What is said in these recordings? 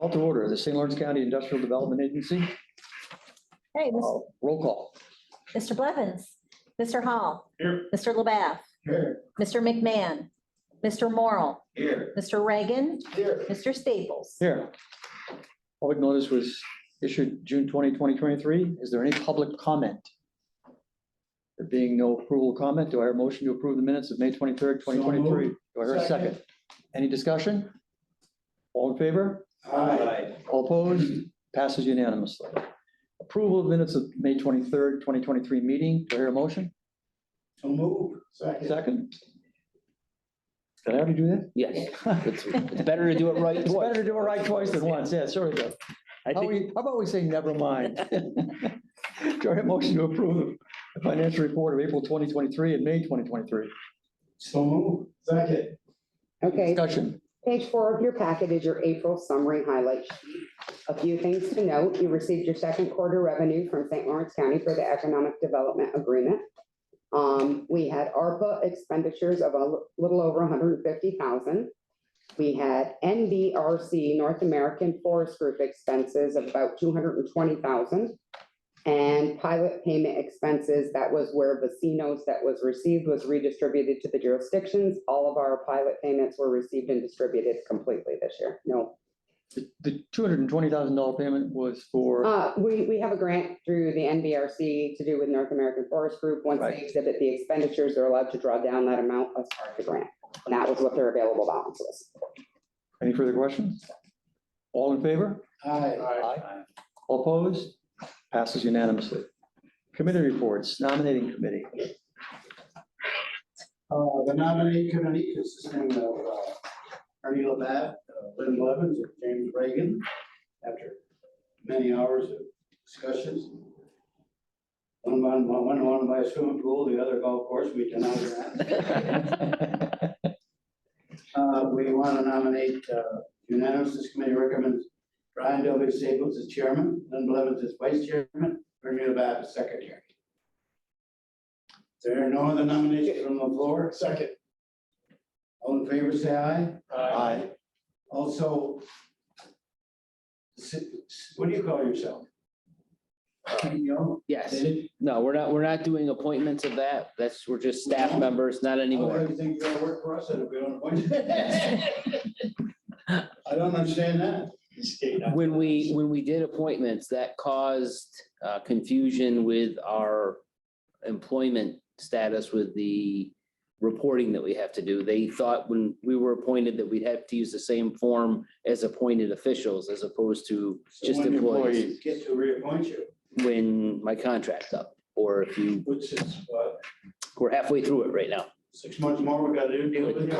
Call to order, the St. Lawrence County Industrial Development Agency. Hey, Roll call. Mr. Blevins, Mr. Hall. Here. Mr. LaBeouf, Here. Mr. McMahon, Mr. Morrell, Here. Mr. Reagan, Here. Mr. Staples. Here. Public notice was issued June 20, 2023. Is there any public comment? There being no approval comment, do I hear a motion to approve the minutes of May 23rd, 2023? Do I hear a second? Any discussion? All in favor? Aye. All opposed? Passes unanimously. Approval of minutes of May 23rd, 2023 meeting. Do I hear a motion? So move. Second. Second? Did I already do that? Yes, it's better to do it right It's twice. better to do it right twice than once. Yeah, sure. How I think, about we say never mind? Do I hear a motion to approve the financial report of April 2023 and May 2023? So move. Second. Okay, Discussion. page 4 of your packet is your April summary highlight sheet. A few things to note, you received your second quarter revenue from St. Lawrence County for the Economic Development Agreement. We had ARPA expenditures of a little over 150,000. We had NBRC, North American Forest Group expenses of about 220,000. And pilot payment expenses, that was where Vecinos that was received was redistributed to the jurisdictions. All of our pilot payments were received and distributed completely this year. No. The $220,000 payment was for, We have a grant through the NBRC to do with North American Forest Group. Once Right. they exhibit the expenditures, they're allowed to draw down that amount as part of the grant. And that was what their available balance was. any further questions? All in favor? Aye. Aye. All opposed? Passes unanimously. Committee reports, nominating committee. The nominee committee consisting of Ernie Labatt, Lynn Blevins, and James Reagan. After many hours of discussions. One wanted to buy a swimming pool, the other golf course, we denied that. We want to nominate unanimous, this committee recommends Brian W. Staples as chairman, Lynn Blevins as vice chairman, Ernie Labatt as secretary. There are no other nominations from the floor? Second. All in favor, say aye. Aye. Also, what do you call yourself? CEO? yes, Did no, we're not doing appointments of that. We're just staff members, not Oh, anymore. you think you're gonna work for us if we don't appoint you? I don't understand that. When we did appointments, that caused confusion with our employment status with the reporting that we have to do. They thought when we were appointed that we'd have to use the same form as appointed officials as opposed to So just when employees Get to reappoint you, when my contract's up, or if you, which is what, we're halfway through it right now. 6 months more, we gotta deal with you.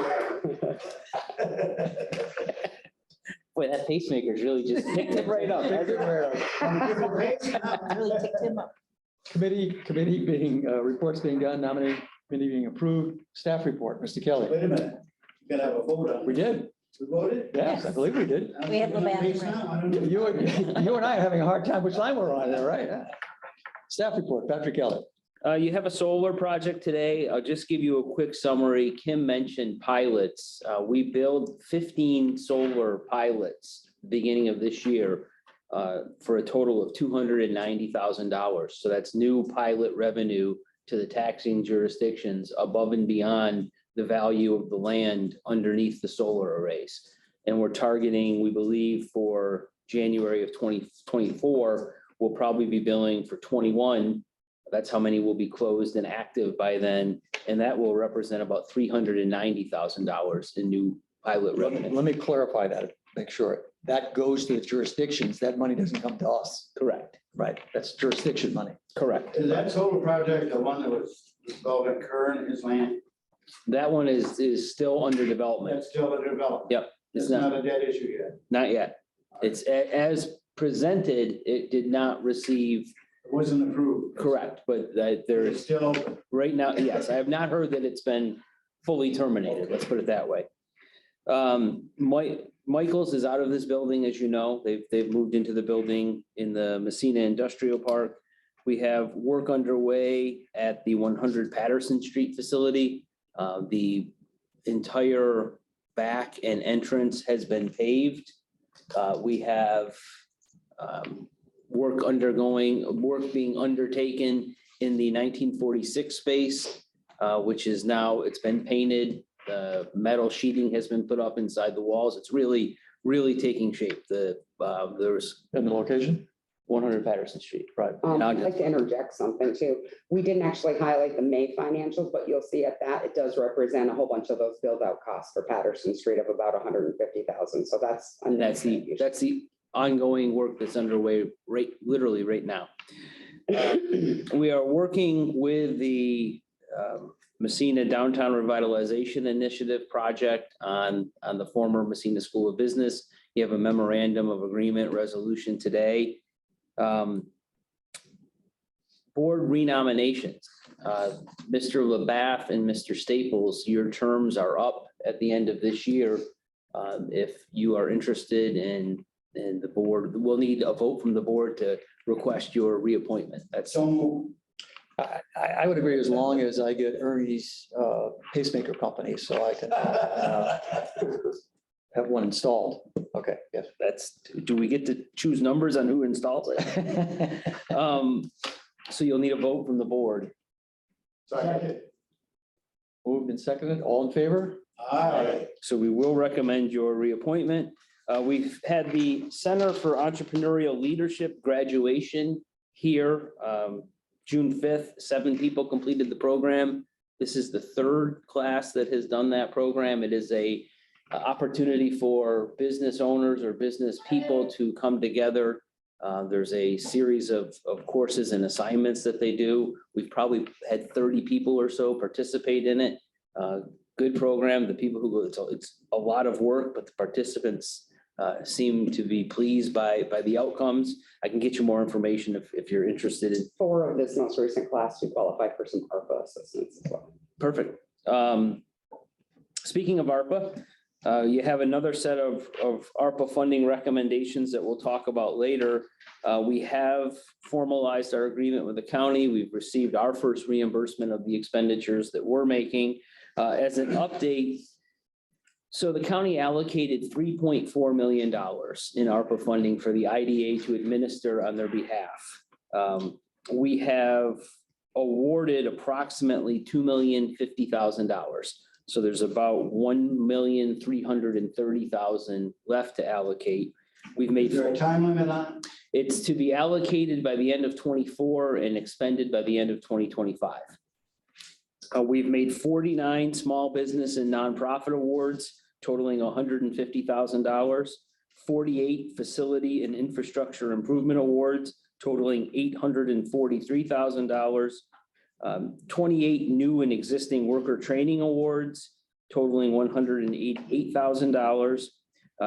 Boy, that pacemaker's really just picked it right up. hasn't it? Really ticked him up. Committee being, reports being done, nominating committee being approved, staff report, Mr. Kelly. Wait a minute, you gotta have a vote on it. We did, We voted? yes, I believe we did. We had the bathroom. I don't know. You and I are having a hard time, which line we're on there, right? Yeah. Staff report, Patrick Kelly. You have a solar project today. I'll just give you a quick summary. Kim mentioned pilots. We built 15 solar pilots beginning of this year for a total of $290,000. So that's new pilot revenue to the taxing jurisdictions above and beyond the value of the land underneath the solar arrays. And we're targeting, we believe, for January of 2024, we'll probably be billing for 21. That's how many will be closed and active by then. And that will represent about $390,000 in new pilot revenue. Let me clarify that, make sure. That goes to the jurisdictions. That money doesn't come to us. Correct, Right, that's jurisdiction money. correct. Is that solar project the one that was involving Kern and his land? That one is still under development. That's still in development. Yep, It's it's not not, a dead issue yet. not yet. It's as presented, it did not receive, It wasn't approved. correct, but that It's there's, still open. right now, yes, I have not heard that it's been fully terminated, let's put it that way. Michael's is out of this building, as you know, they've moved into the building in the Messina Industrial Park. We have work underway at the 100 Patterson Street facility. The entire back and entrance has been paved. We have work being undertaken in the 1946 space, which is now, it's been painted. The metal sheeting has been put up inside the walls. It's really, really taking shape. There's And the location? 100 Patterson Street. Right. I'd like to interject something too. We didn't actually highlight the May financials, but you'll see at that, it does represent a whole bunch of those build out costs for Patterson Street of about 150,000. So that's. And that's the ongoing work that's underway literally right now. We are working with the Messina Downtown Revitalization Initiative project on the former Messina School of Business. You have a memorandum of agreement resolution today. Board renominations. Mr. LaBath and Mr. Staples, your terms are up at the end of this year. If you are interested in the board, we'll need a vote from the board to request your reappointment. That's So I would agree as long as I get Ernie's pacemaker company, so I can have one installed. Okay, yes. do we get to choose numbers on who installs it? So you'll need a vote from the board. Second. Moved and seconded, all in favor? Aye. So we will recommend your reappointment. We've had the Center for Entrepreneurial Leadership graduation here, June 5th. 7 people completed the program. This is the 3rd class that has done that program. It is a opportunity for business owners or business people to come together. There's a series of courses and assignments that they do. We've probably had 30 people or so participate in it. Good program. The people who go, it's a lot of work, but the participants seem to be pleased by the outcomes. I can get you more information if you're interested in. 4 of this most recent class to qualify for some ARPA assistance as well. Perfect. Speaking of ARPA, you have another set of ARPA funding recommendations that we'll talk about later. We have formalized our agreement with the county. We've received our first reimbursement of the expenditures that we're making. As an update, so the county allocated $3.4 million in ARPA funding for the IDA to administer on their behalf. We have awarded approximately $2,050,000. So there's about $1,330,000 left to allocate. We've made. Is there a time limit on it? It's to be allocated by the end of 24 and expended by the end of 2025. We've made 49 small business and nonprofit awards totaling $150,000, 48 facility and infrastructure improvement awards totaling $843,000, 28 new and existing worker training awards totaling $188,000.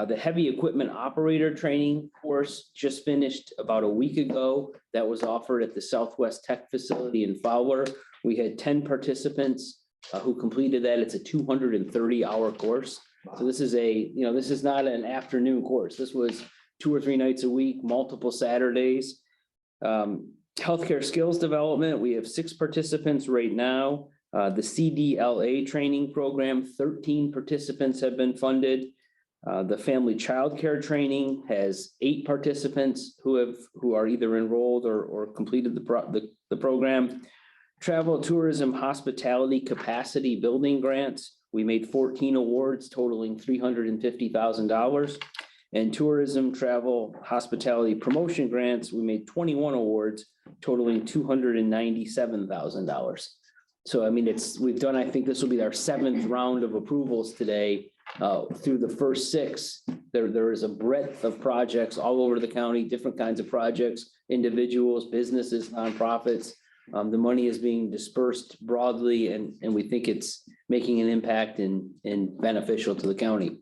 The heavy equipment operator training course just finished about a week ago. That was offered at the Southwest Tech facility in Fowler. We had 10 participants who completed that. It's a 230-hour course. So this is this is not an afternoon course. This was 2 or 3 nights a week, multiple Saturdays. Healthcare skills development, we have 6 participants right now. The CDLA training program, 13 participants have been funded. The family childcare training has 8 participants who are either enrolled or completed the program. Travel, tourism, hospitality, capacity building grants, we made 14 awards totaling $350,000. And tourism, travel, hospitality promotion grants, we made 21 awards totaling $297,000. So, I mean, we've done, I think this will be our 7th round of approvals today. Through the first 6, there is a breadth of projects all over the county, different kinds of projects, individuals, businesses, nonprofits. The money is being dispersed broadly and we think it's making an impact and beneficial to the county.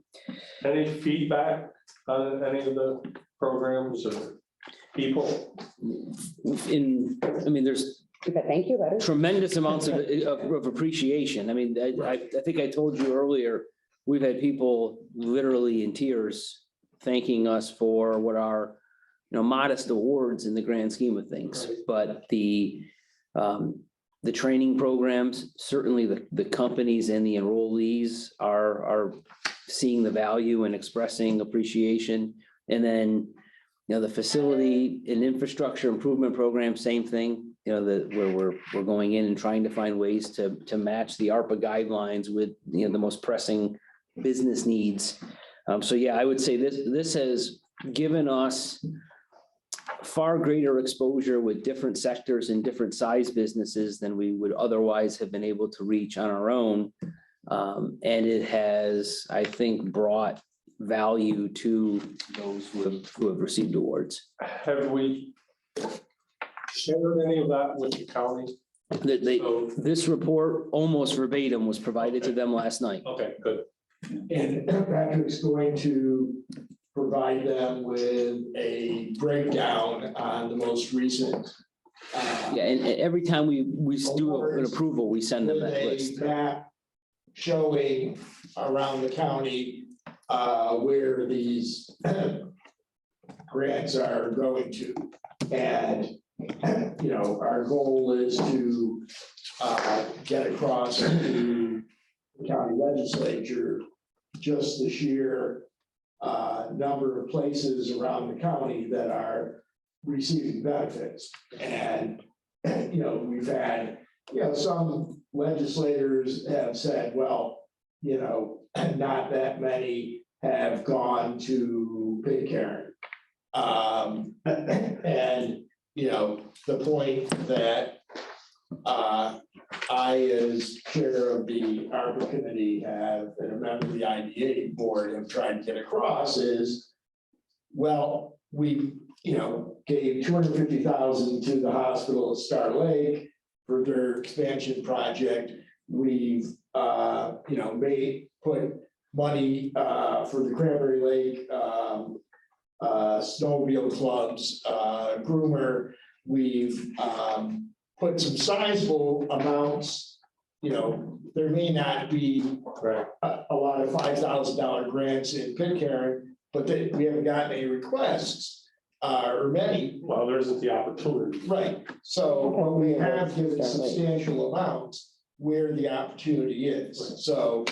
Any feedback on any of the programs or people? There's Thank you, letter. tremendous amounts of appreciation. I mean, I think I told you earlier, we've had people literally in tears thanking us for what are, modest awards in the grand scheme of things. But the training programs, certainly the companies and the enrollees are seeing the value and expressing appreciation. And then, the facility and infrastructure improvement program, same thing, where we're going in and trying to find ways to match the ARPA guidelines with, the most pressing business needs. So yeah, I would say this has given us far greater exposure with different sectors and different size businesses than we would otherwise have been able to reach on our own. And it has, I think, brought value to those who have received awards. Have we shared any of that with the county? So- This report almost verbatim was provided to them last night. Okay, good. And Patrick's going to provide them with a breakdown on the most recent. Yeah, and every time we do an approval, we send them With that a list. map showing around the county where these grants are going to. And, our goal is to get across to the county legislature just the sheer number of places around the county that are receiving benefits. And, we've had, some legislators have said, well, not that many have gone to Pitcairn. And, the point that I, as chair of the ARPA committee, have, and a member of the IDA board, have tried to get across is, well, we, gave $250,000 to the hospital at Star Lake for their expansion project. We've, put money for the Cranberry Lake snowmobile clubs, groomer. We've put some sizable amounts, there may not be Right. a lot of $5,000 grants in Pitcairn, but we haven't gotten any requests, or many. Well, there isn't the opportunity. Right, so what we have given substantial amounts where the opportunity is, so,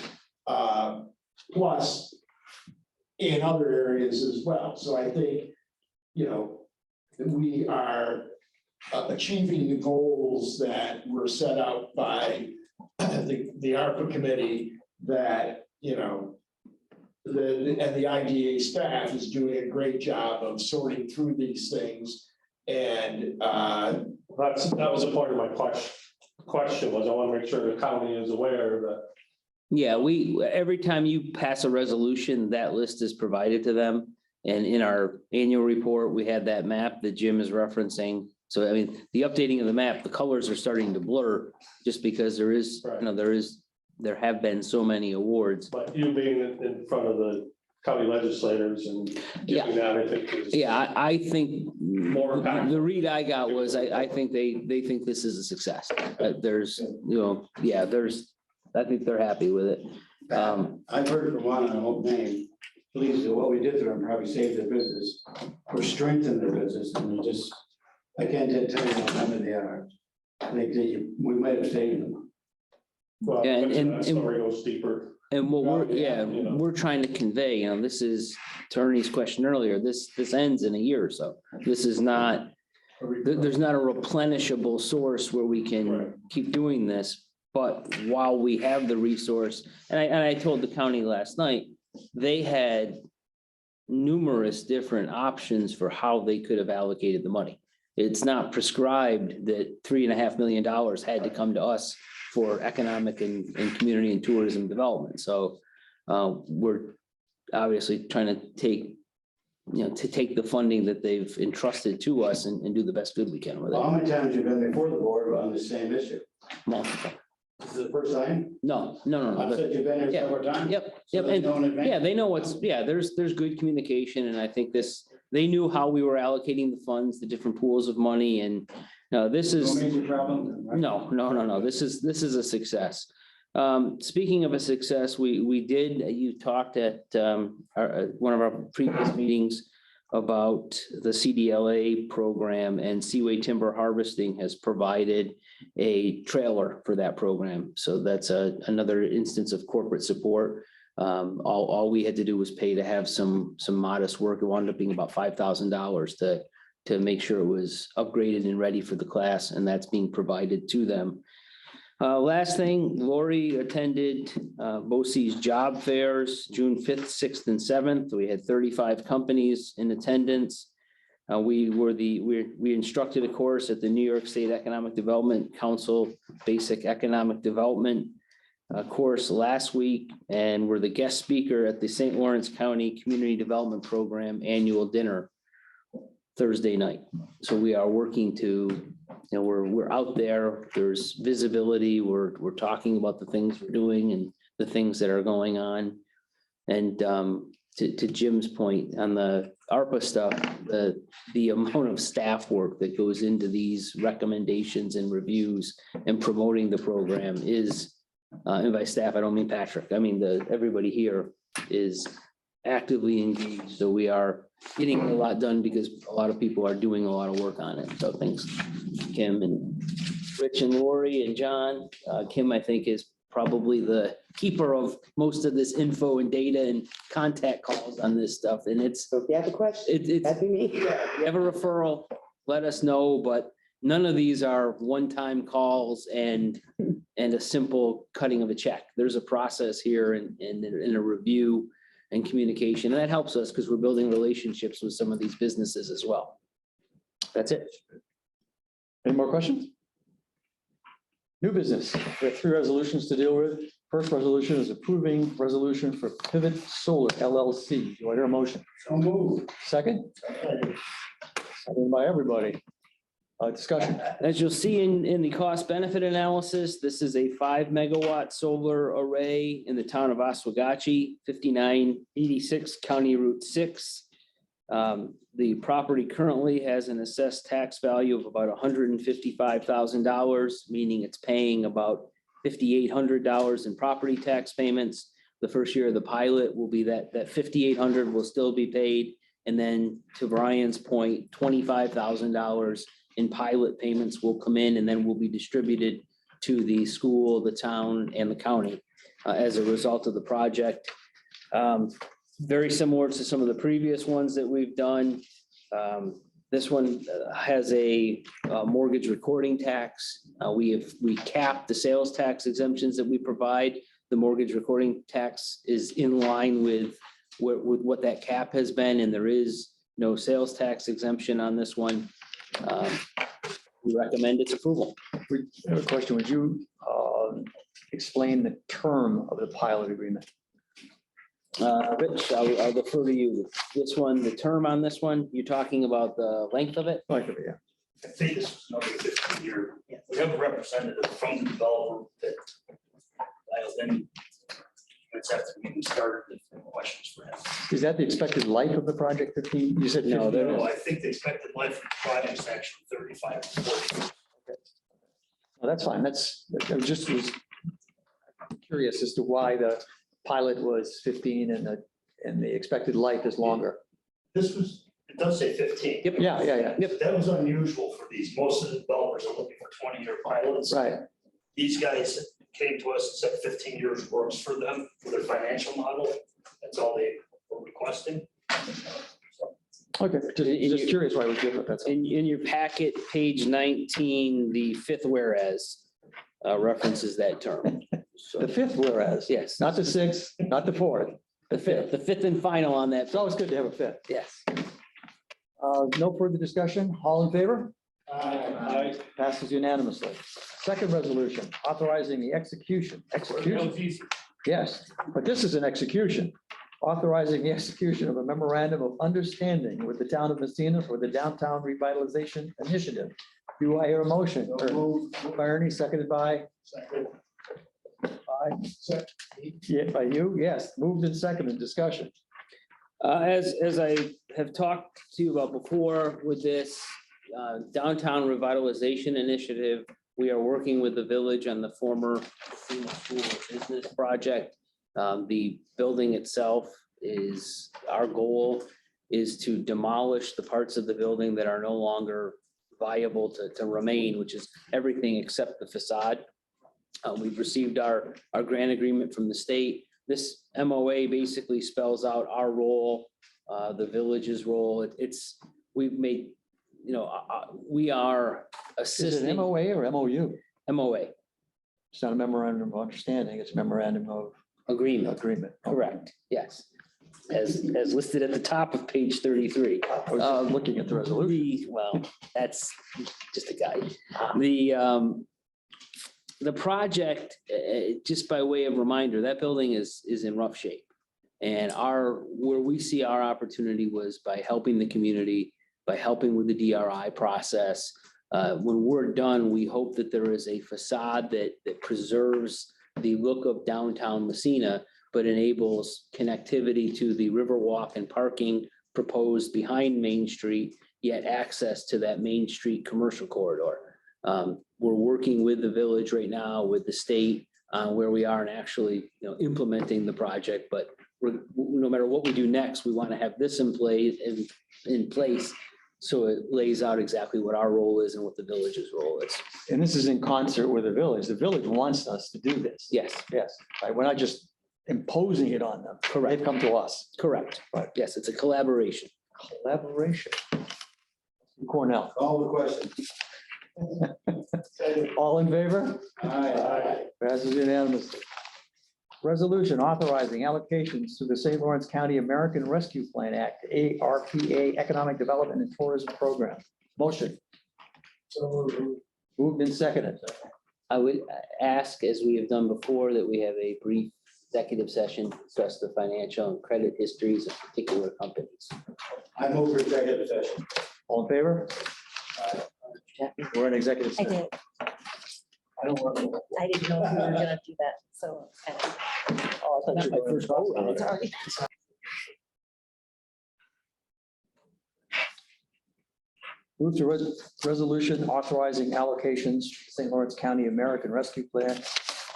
plus in other areas as well, so I think, we are achieving the goals that were set out by the ARPA committee that, the IDA staff is doing a great job of sorting through these things. And That was a part of my question was I want to make sure the county is aware that. Yeah, every time you pass a resolution, that list is provided to them. And in our annual report, we had that map that Jim is referencing. So I mean, the updating of the map, the colors are starting to blur just because there is, there have been so many awards. But you being in front of the county legislators and doing that, I think is. Yeah, I think More impactful. the read I got was, I think they think this is a success. There's, I think they're happy with it. I've heard from one, I won't name, please do what we did to them, probably saved their business or strengthened their business, and we just, I can't tell you how many they are. I think that we might have saved them. Well, Yeah, and- that story goes deeper. And what Yeah, we're trying to convey, this is to Ernie's question earlier, this ends in a year or so. This is not, there's not a replenishable source where we can Right. keep doing this. But while we have the resource, and I told the county last night, they had numerous different options for how they could have allocated the money. It's not prescribed that $3.5 million had to come to us for economic and community and tourism development. So we're obviously trying to take the funding that they've entrusted to us and do the best good we can with How it. many times have you been before the board on the same issue? Multiple. This is the first time? No. I said you've been here Yeah. several times? Yep, So yep. they And know in advance? yeah, they know there's good communication, and I think they knew how we were allocating the funds, the different pools of money, and this No is, major problem? right? no, this is a success. Speaking of a success, you talked at one of our previous meetings about the CDLA program, and Seaway Timber Harvesting has provided a trailer for that program. So that's another instance of corporate support. All we had to do was pay to have some modest work. It wound up being about $5,000 to make sure it was upgraded and ready for the class, and that's being provided to them. Last thing, Lori attended BOCES job fairs, June 5th, 6th, and 7th. We had 35 companies in attendance. We instructed a course at the New York State Economic Development Council Basic Economic Development course last week, and we're the guest speaker at the St. Lawrence County Community Development Program Annual Dinner Thursday night. So we are working to, we're out there, there's visibility, we're talking about the things we're doing and the things that are going on. And to Jim's point on the ARPA stuff, the amount of staff work that goes into these recommendations and reviews and promoting the program is, and by staff, I don't mean Patrick, I mean everybody here is actively engaged. So we are getting a lot done because a lot of people are doing a lot of work on it. So thanks, Kim and Rich and Lori and John. Kim, I think, is probably the keeper of most of this info and data and contact calls on this stuff. And it's, So if you have a question, it's, that'd be me. if you have a referral, let us know, but none of these are one-time calls and a simple cutting of a check. There's a process here and a review and communication, and that helps us because we're building relationships with some of these businesses as well. That's it. Any more questions? New business. We have 3 resolutions to deal with. First resolution is approving resolution for Pivot Solar LLC. Do I hear a motion? So move. Second? Second by everybody. Discussion. As you'll see in the cost benefit analysis, this is a 5 megawatt solar array in the town of Oswegatchie, 5986 County Route 6. The property currently has an assessed tax value of about $155,000, meaning it's paying about $5,800 in property tax payments. The first year of the pilot will be that $5,800 will still be paid. And then to Brian's point, $25,000 in pilot payments will come in and then will be distributed to the school, the town, and the county as a result of the project. Very similar to some of the previous ones that we've done. This one has a mortgage recording tax. We capped the sales tax exemptions that we provide. The mortgage recording tax is in line with what that cap has been, and there is no sales tax exemption on this one. We recommend its approval. We have a question. Would you explain the term of the pilot agreement? Rich, I'll defer to you. This one, the term on this one, you're talking about the length of it? Like, yeah. I think this was another 15-year. We have a representative from the developer that dials in. It's after the meeting started, if there are questions for him. Is that the expected life of the project? 15? You said No, 15. No, I think the expected life of the project is actually 35 to 40. Oh, that's fine. I just was curious as to why the pilot was 15 and the expected life is longer. This was, it does say 15. Yep. Yeah. That was unusual for these. Most of the developers are looking for 20-year pilots. Right. These guys came to us and said 15 years works for them for their financial model. That's all they were requesting. Okay, just curious why we give it. That's all. In your packet, page 19, the 5th whereas references that term. So, The 5th whereas, yes, not the 6th, not the 4th, the 5th and final on that. It's always good to have a 5th. Yes. No further discussion. All in favor? Aye. Passes unanimously. Second resolution, authorizing the execution. That was easy. Yes, but this is an execution. Authorizing the execution of a memorandum of understanding with the town of Messina for the downtown revitalization initiative. Do I hear a motion? Moved by Ernie, seconded by? Second. Yeah, by you, yes, moved and seconded, discussion. As I have talked to you about before with this downtown revitalization initiative, we are working with the village on the former Messina School of Business project. The building itself is, our goal is to demolish the parts of the building that are no longer viable to remain, which is everything except the facade. We've received our grant agreement from the state. This MOA basically spells out our role, the village's role. We've made, we are Is it assisting MOA or MOU? MOA It's not a memorandum of understanding, it's a memorandum of agreement. agreement. Correct, yes. As listed at the top of page 33. I was just looking at the resolution. Well, that's just a guide. The project, just by way of reminder, that building is in rough shape. And where we see our opportunity was by helping the community, by helping with the DRI process. When we're done, we hope that there is a facade that preserves the look of downtown Messina, but enables connectivity to the Riverwalk and parking proposed behind Main Street, yet access to that Main Street commercial corridor. We're working with the village right now, with the state, where we are and actually, implementing the project. But no matter what we do next, we want to have this in place. So it lays out exactly what our role is and what the village's role is. And this is in concert with the village. The village wants us to do this. Yes, Yes, right. We're not just imposing it on them. Correct. They've come to us. correct. Right. Yes, it's a collaboration. Collaboration. Cornell, Call the question. all in favor? Aye. Passes unanimously. Resolution authorizing allocations to the St. Lawrence County American Rescue Plan Act, ARPA Economic Development and Tourism Program. Motion. Moved and seconded. I would ask, as we have done before, that we have a brief executive session, to discuss the financial and credit histories of particular companies. I move for executive session. All in favor? We're in executive I session. did. I don't want to. I didn't know if we were gonna do that, so. Oh, I thought you were going to- It's already. Move to resolution authorizing allocations to St. Lawrence County American Rescue Plan,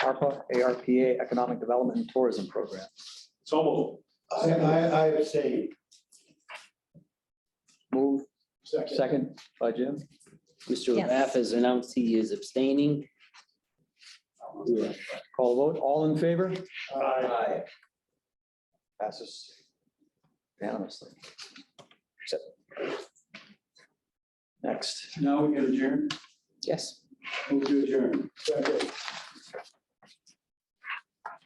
ARPA Economic Development and Tourism Program. So I abstain. Move, Second. second by Jim. Mr. Yes. Raff has announced he is abstaining. Call vote. All in favor? Aye. Passes unanimously. Next. Now we can adjourn. Yes. Move to adjourn. Second.